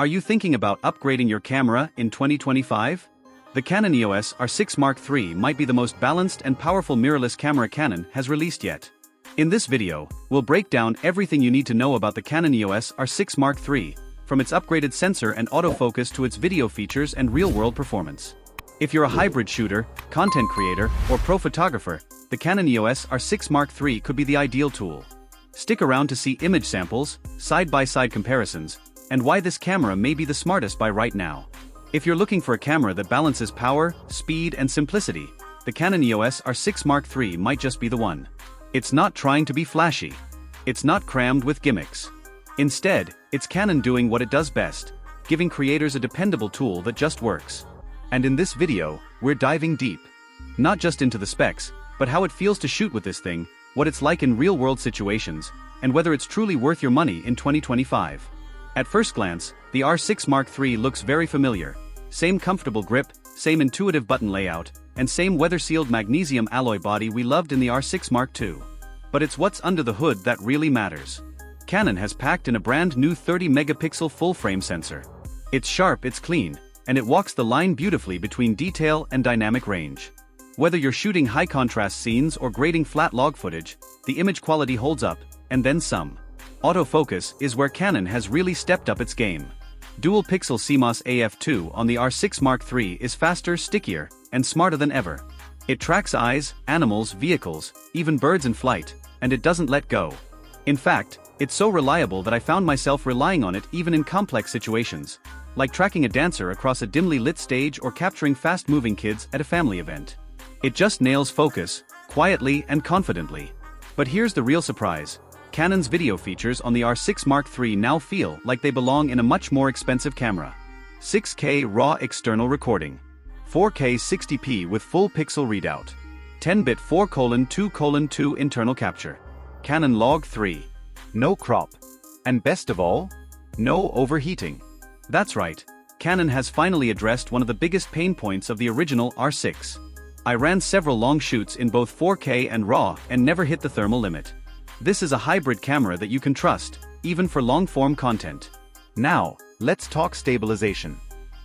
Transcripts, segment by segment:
Are you thinking about upgrading your camera in 2025? The Canon EOS R6 Mark III might be the most balanced and powerful mirrorless camera Canon has released yet. In this video, we'll break down everything you need to know about the Canon EOS R6 Mark III, from its upgraded sensor and autofocus to its video features and real-world performance. If you're a hybrid shooter, content creator, or pro photographer, the Canon EOS R6 Mark III could be the ideal tool. Stick around to see image samples, side-by-side comparisons, and why this camera may be the smartest buy right now. If you're looking for a camera that balances power, speed, and simplicity, the Canon EOS R6 Mark III might just be the one. It's not trying to be flashy. It's not crammed with gimmicks. Instead, it's Canon doing what it does best, giving creators a dependable tool that just works. And in this video, we're diving deep. Not just into the specs, but how it feels to shoot with this thing, what it's like in real-world situations, and whether it's truly worth your money in 2025. At first glance, the R6 Mark III looks very familiar. Same comfortable grip, same intuitive button layout, and same weather-sealed magnesium alloy body we loved in the R6 Mark II. But it's what's under the hood that really matters. Canon has packed in a brand new 30-megapixel full-frame sensor. It's sharp, it's clean, and it walks the line beautifully between detail and dynamic range. Whether you're shooting high-contrast scenes or grading flat log footage, the image quality holds up, and then some. Autofocus is where Canon has really stepped up its game. Dual-pixel CMOS AF2 on the R6 Mark III is faster, stickier, and smarter than ever. It tracks eyes, animals, vehicles, even birds in flight, and it doesn't let go. In fact, it's so reliable that I found myself relying on it even in complex situations, like tracking a dancer across a dimly lit stage or capturing fast-moving kids at a family event. It just nails focus, quietly and confidently. But here's the real surprise. Canon's video features on the R6 Mark III now feel like they belong in a much more expensive camera. 6K RAW external recording. 4K 60p with full pixel readout. 10-bit 4:2:2 internal capture. Canon Log 3. No crop. And best of all, no overheating. That's right, Canon has finally addressed one of the biggest pain points of the original R6. I ran several long shoots in both 4K and RAW and never hit the thermal limit. This is a hybrid camera that you can trust, even for long-form content. Now, let's talk stabilization.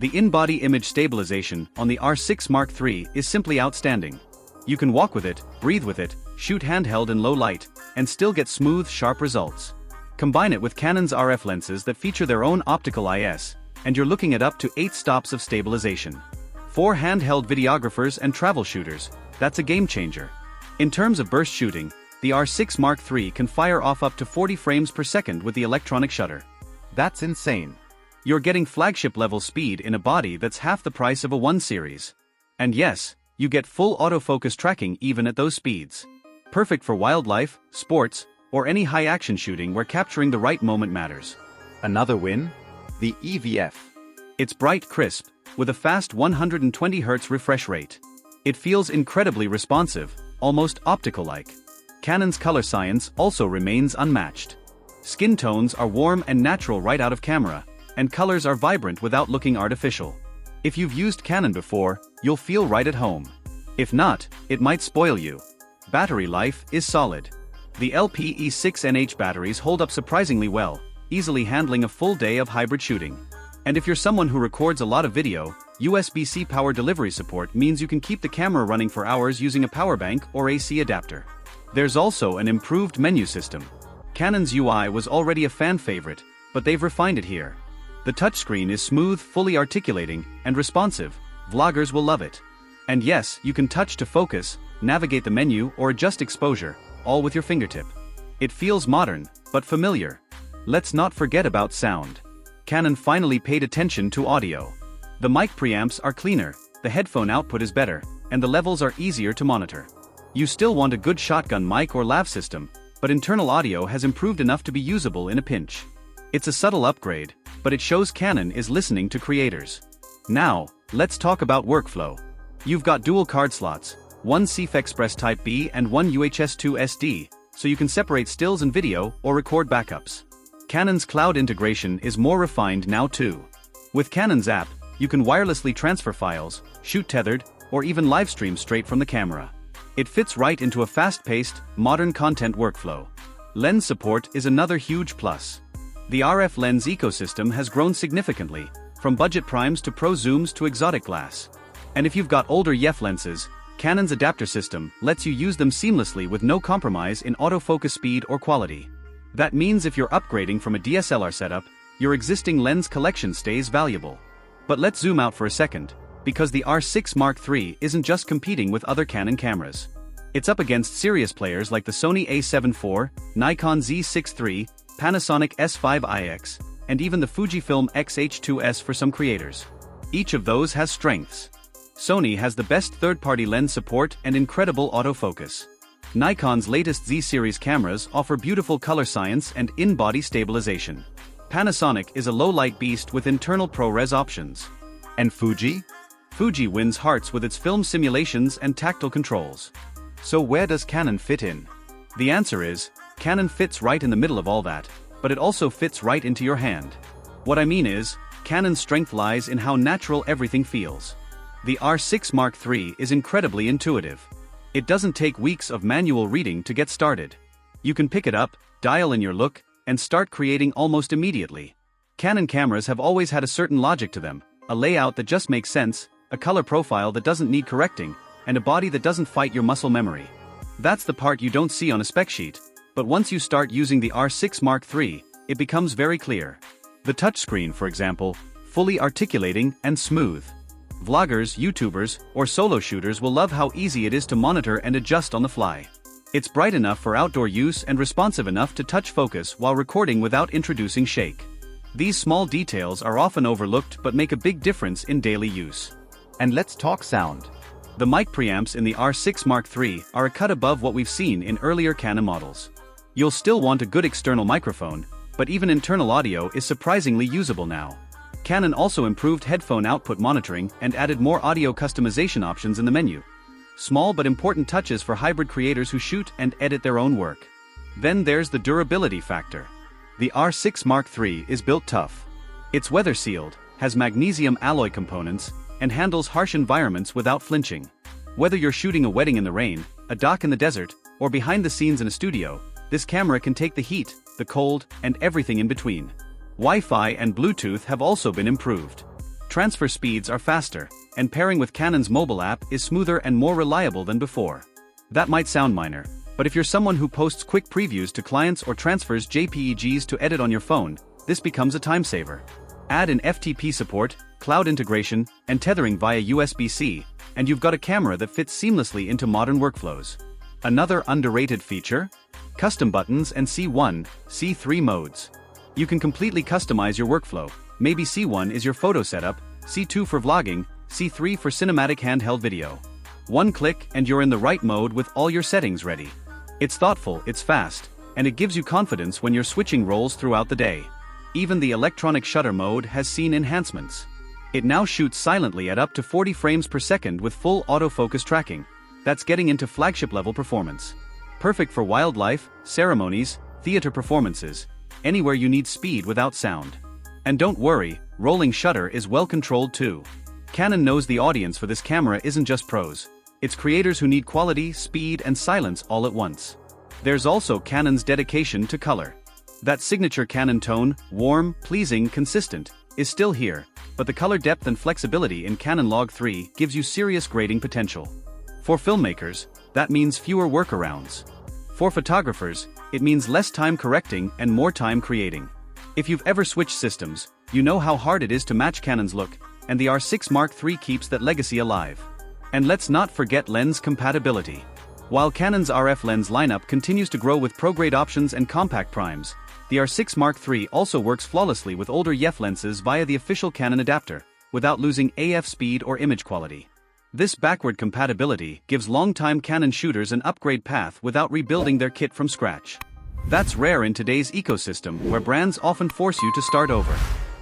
The in-body image stabilization on the R6 Mark III is simply outstanding. You can walk with it, breathe with it, shoot handheld in low light, and still get smooth, sharp results. Combine it with Canon's RF lenses that feature their own optical IS, and you're looking at up to 8 stops of stabilization. For handheld videographers and travel shooters, that's a game changer. In terms of burst shooting, the R6 Mark III can fire off up to 40 frames per second with the electronic shutter. That's insane. You're getting flagship-level speed in a body that's half the price of a 1 series. And yes, you get full autofocus tracking even at those speeds. Perfect for wildlife, sports, or any high-action shooting where capturing the right moment matters. Another win? The EVF. It's bright, crisp, with a fast 120Hz refresh rate. It feels incredibly responsive, almost optical-like. Canon's color science also remains unmatched. Skin tones are warm and natural right out of camera, and colors are vibrant without looking artificial. If you've used Canon before, you'll feel right at home. If not, it might spoil you. Battery life is solid. The LPE6NH batteries hold up surprisingly well, easily handling a full day of hybrid shooting. And if you're someone who records a lot of video, USB-C power delivery support means you can keep the camera running for hours using a power bank or AC adapter. There's also an improved menu system. Canon's UI was already a fan favorite, but they've refined it here. The touchscreen is smooth, fully articulating, and responsive. Vloggers will love it. And yes, you can touch to focus, navigate the menu, or adjust exposure, all with your fingertip. It feels modern, but familiar. Let's not forget about sound. Canon finally paid attention to audio. The mic preamps are cleaner, the headphone output is better, and the levels are easier to monitor. You still want a good shotgun mic or lav system, but internal audio has improved enough to be usable in a pinch. It's a subtle upgrade, but it shows Canon is listening to creators. Now, let's talk about workflow. You've got dual card slots, one CF Express Type B and one UHS-2 SD, so you can separate stills and video or record backups. Canon's cloud integration is more refined now too. With Canon's app, you can wirelessly transfer files, shoot tethered, or even live stream straight from the camera. It fits right into a fast-paced, modern content workflow. Lens support is another huge plus. The RF lens ecosystem has grown significantly, from budget primes to pro zooms to exotic glass. And if you've got older EF lenses, Canon's adapter system lets you use them seamlessly with no compromise in autofocus speed or quality. That means if you're upgrading from a DSLR setup, your existing lens collection stays valuable. But let's zoom out for a second, because the R6 Mark III isn't just competing with other Canon cameras. It's up against serious players like the Sony a7 IV, Nikon Z6 III, Panasonic S5iX, and even the Fujifilm X-H2S for some creators. Each of those has strengths. Sony has the best third-party lens support and incredible autofocus. Nikon's latest Z-series cameras offer beautiful color science and in-body stabilization. Panasonic is a low-light beast with internal ProRes options. And Fuji? Fuji wins hearts with its film simulations and tactile controls. So where does Canon fit in? The answer is, Canon fits right in the middle of all that, but it also fits right into your hand. What I mean is, Canon's strength lies in how natural everything feels. The R6 Mark III is incredibly intuitive. It doesn't take weeks of manual reading to get started. You can pick it up, dial in your look, and start creating almost immediately. Canon cameras have always had a certain logic to them, a layout that just makes sense, a color profile that doesn't need correcting, and a body that doesn't fight your muscle memory. That's the part you don't see on a spec sheet, but once you start using the R6 Mark III, it becomes very clear. The touchscreen, for example, fully articulating and smooth. Vloggers, YouTubers, or solo shooters will love how easy it is to monitor and adjust on the fly. It's bright enough for outdoor use and responsive enough to touch focus while recording without introducing shake. These small details are often overlooked but make a big difference in daily use. And let's talk sound. The mic preamps in the R6 Mark III are a cut above what we've seen in earlier Canon models. You'll still want a good external microphone, but even internal audio is surprisingly usable now. Canon also improved headphone output monitoring and added more audio customization options in the menu. Small but important touches for hybrid creators who shoot and edit their own work. Then there's the durability factor. The R6 Mark III is built tough. It's weather-sealed, has magnesium alloy components, and handles harsh environments without flinching. Whether you're shooting a wedding in the rain, a dock in the desert, or behind the scenes in a studio, this camera can take the heat, the cold, and everything in between. Wi-Fi and Bluetooth have also been improved. Transfer speeds are faster, and pairing with Canon's mobile app is smoother and more reliable than before. That might sound minor, but if you're someone who posts quick previews to clients or transfers JPEGs to edit on your phone, this becomes a time saver. Add in FTP support, cloud integration, and tethering via USB-C, and you've got a camera that fits seamlessly into modern workflows. Another underrated feature? Custom buttons and C1, C3 modes. You can completely customize your workflow. Maybe C1 is your photo setup, C2 for vlogging, C3 for cinematic handheld video. One click and you're in the right mode with all your settings ready. It's thoughtful, it's fast, and it gives you confidence when you're switching roles throughout the day. Even the electronic shutter mode has seen enhancements. It now shoots silently at up to 40 frames per second with full autofocus tracking. That's getting into flagship level performance. Perfect for wildlife, ceremonies, theater performances, anywhere you need speed without sound. And don't worry, rolling shutter is well controlled too. Canon knows the audience for this camera isn't just pros. It's creators who need quality, speed, and silence all at once. There's also Canon's dedication to color. That signature Canon tone, warm, pleasing, consistent, is still here, but the color depth and flexibility in Canon Log 3 gives you serious grading potential. For filmmakers, that means fewer workarounds. For photographers, it means less time correcting and more time creating. If you've ever switched systems, you know how hard it is to match Canon's look, and the R6 Mark III keeps that legacy alive. And let's not forget lens compatibility. While Canon's RF lens lineup continues to grow with pro-grade options and compact primes, the R6 Mark III also works flawlessly with older EF lenses via the official Canon adapter, without losing AF speed or image quality. This backward compatibility gives longtime Canon shooters an upgrade path without rebuilding their kit from scratch. That's rare in today's ecosystem where brands often force you to start over.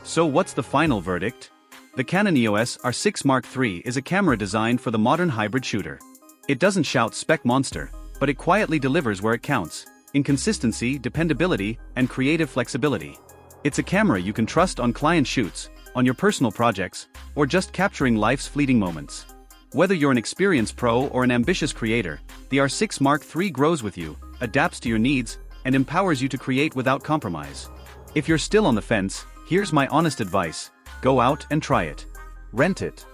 So what's the final verdict? The Canon EOS R6 Mark III is a camera designed for the modern hybrid shooter. It doesn't shout spec monster, but it quietly delivers where it counts, in consistency, dependability, and creative flexibility. It's a camera you can trust on client shoots, on your personal projects, or just capturing life's fleeting moments. Whether you're an experienced pro or an ambitious creator, the R6 Mark III grows with you, adapts to your needs, and empowers you to create without compromise. If you're still on the fence, here's my honest advice: go out and try it. Rent it,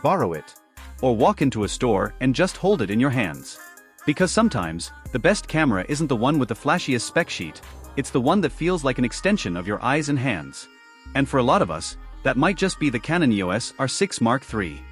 borrow it, or walk into a store and just hold it in your hands. Because sometimes, the best camera isn't the one with the flashiest spec sheet, it's the one that feels like an extension of your eyes and hands. And for a lot of us, that might just be the Canon EOS R6 Mark III.